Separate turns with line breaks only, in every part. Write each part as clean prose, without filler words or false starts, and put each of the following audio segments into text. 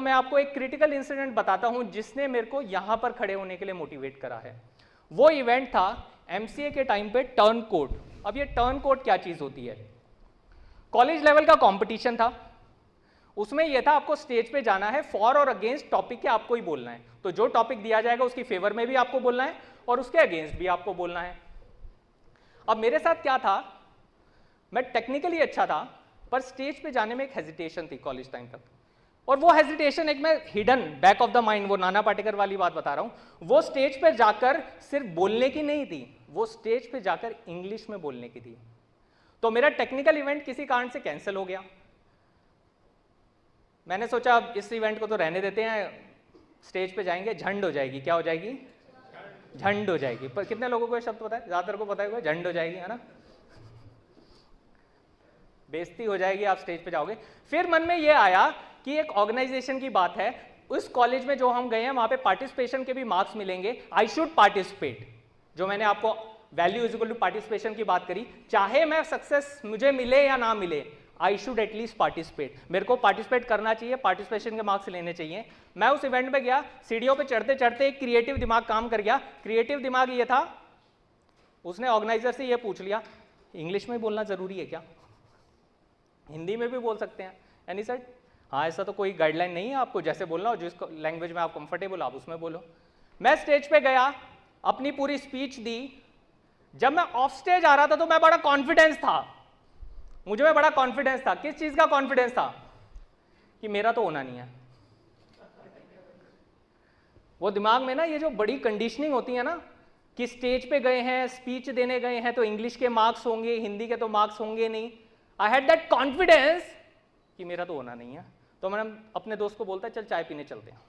मैं आपको एक क्रिटिकल इंसिडेंट बताता हूं जिसने मेरे को यहां पर खड़े होने के लिए मोटिवेट करा है। वो इवेंट था एमसीए के टाइम पे टर्न कोड। अब ये टर्न कोड क्या चीज होती है? कॉलेज लेवल का कंपटीशन था, उसमें यह था आपको स्टेज पे जाना है, फॉर और अगेंस्ट टॉपिक के आपको ही बोलना है। तो जो टॉपिक दिया जाएगा उसकी फेवर में भी आपको बोलना है और उसके अगेंस्ट भी आपको बोलना है। अब मेरे साथ क्या था, मैं टेक्निकली अच्छा था पर स्टेज पे जाने में एक हेजिटेशन थी कॉलेज टाइम तक। और वो हेजिटेशन एक मैं hidden back of the mind, वो नाना पाटेकर वाली बात बता रहा हूं, वो स्टेज पे जाकर सिर्फ बोलने की नहीं थी, वो स्टेज पे जाकर इंग्लिश में बोलने की थी। तो मेरा टेक्निकल इवेंट किसी कारण से कैंसिल हो गया। मैंने सोचा अब इस इवेंट को तो रहने देते हैं, स्टेज पे जाएंगे झंड हो जाएगी। क्या हो जाएगी? झंड हो जाएगी। पर कितने लोगों को ये शब्द पता है? ज्यादातर को पता है झंड हो जाएगी, है ना? बेइज्जती हो जाएगी, आप स्टेज पे जाओगे। फिर मन में ये आया कि एक ऑर्गेनाइजेशन की बात है, उस कॉलेज में जो हम गए हैं वहां पे पार्टिसिपेशन के भी मार्क्स मिलेंगे, आई शुड पार्टिसिपेट। जो मैंने आपको value is equal to participation की बात करी, चाहे मैं सक्सेस मुझे मिले या ना मिले, आई शुड एटलीस्ट पार्टिसिपेट। मेरे को पार्टिसिपेट करना चाहिए, पार्टिसिपेशन के मार्क्स लेने चाहिए। मैं उस इवेंट में गया, सीढ़ियों पे चढ़ते चढ़ते एक क्रिएटिव दिमाग काम कर गया। क्रिएटिव दिमाग ये था, उसने ऑर्गेनाइजर से ये पूछ लिया, इंग्लिश में बोलना जरूरी है क्या? हिंदी में भी बोल सकते हैं? यानी सर हाँ, ऐसा तो कोई गाइडलाइन नहीं है, आपको जैसे बोलना हो, जिस लैंग्वेज में आप कंफर्टेबल आप उसमें बोलो। मैं स्टेज पे गया, अपनी पूरी स्पीच दी। जब मैं ऑफ स्टेज आ रहा था तो मैं बड़ा कॉन्फिडेंस था, मुझे में बड़ा कॉन्फिडेंस था। किस चीज का कॉन्फिडेंस था? कि मेरा तो होना नहीं है। वो दिमाग में ना ये जो बड़ी कंडीशनिंग होती है ना, कि स्टेज पे गए हैं, स्पीच देने गए हैं तो इंग्लिश के मार्क्स होंगे, हिंदी के तो मार्क्स होंगे नहीं। आई हैड दैट कॉन्फिडेंस कि मेरा तो होना नहीं है। तो मैंने अपने दोस्त को बोलता चल चाय पीने चलते हैं।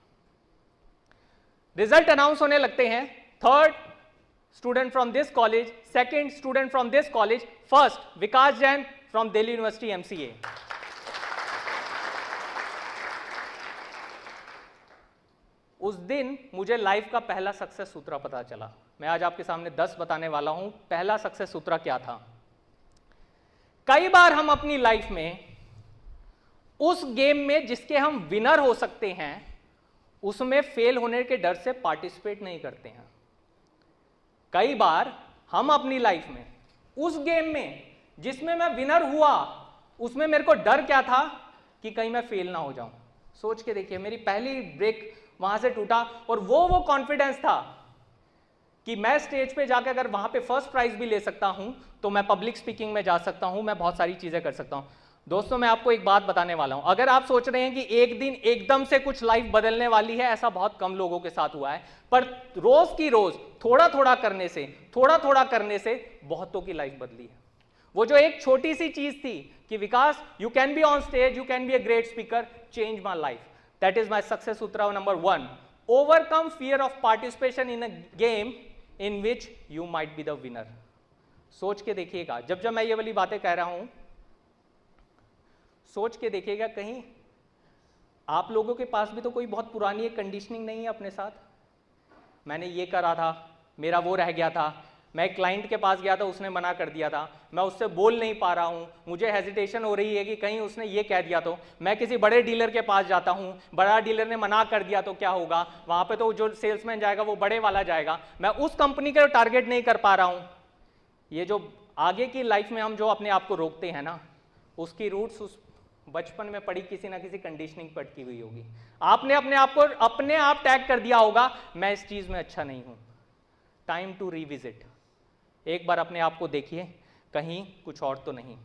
रिजल्ट अनाउंस होने लगते हैं, third student from this college, second student from this college, first Vikas Jain from Delhi university MCA. उस दिन मुझे लाइफ का पहला सक्सेस सूत्र पता चला। मैं आज आपके सामने 10 बताने वाला हूं। पहला सक्सेस सूत्र क्या था? कई बार हम अपनी लाइफ में उस गेम में जिसके हम विनर हो सकते हैं उसमें फेल होने के डर से पार्टिसिपेट नहीं करते हैं। कई बार हम अपनी लाइफ में उस गेम में जिसमें मैं विनर हुआ उसमें मेरे को डर क्या था? कि कहीं मैं फेल ना हो जाऊं। सोच के देखिए, मेरी पहली ब्रेक वहां से टूटा। और वो कॉन्फिडेंस था कि मैं स्टेज पे जाकर अगर वहां पे फर्स्ट प्राइज भी ले सकता हूं तो मैं पब्लिक स्पीकिंग में जा सकता हूं, मैं बहुत सारी चीजें कर सकता हूं। दोस्तों मैं आपको एक बात बताने वाला हूं, अगर आप सोच रहे हैं कि एक दिन एकदम से कुछ लाइफ बदलने वाली है, ऐसा बहुत कम लोगों के साथ हुआ है। पर रोज की रोज थोड़ा थोड़ा करने से बहुतों की लाइफ बदली है। वो जो एक छोटी सी चीज थी कि Vikas you can be on stage, you can be a great speaker, change my life. That is my success सूत्र number 1, overcome fear of participation in a game in which you might be the winner. सोच के देखिएगा, जब मैं ये वाली बातें कह रहा हूं, सोच के देखिएगा, कहीं आप लोगों के पास भी तो कोई बहुत पुरानी एक कंडीशनिंग नहीं है अपने साथ। मैंने ये करा था, मेरा वो रह गया था, मैं एक क्लाइंट के पास गया था, उसने मना कर दिया था, मैं उससे बोल नहीं पा रहा हूं, मुझे हेजिटेशन हो रही है कि कहीं उसने ये कह दिया तो। मैं किसी बड़े डीलर के पास जाता हूं, बड़ा डीलर ने मना कर दिया तो क्या होगा? वहां पे तो जो सेल्समैन जाएगा वो बड़े वाला जाएगा, मैं उस कंपनी का टारगेट नहीं कर पा रहा हूं। ये जो आगे की लाइफ में हम जो अपने आप को रोकते हैं ना, उसकी रूट्स उस बचपन में पड़ी किसी ना किसी कंडीशनिंग पर अटकी हुई होगी। आपने अपने आप को अपने आप टैग कर दिया होगा, मैं इस चीज में अच्छा नहीं हूं। Time to revisit. एक बार अपने आप को देखिए, कहीं कुछ और तो नहीं।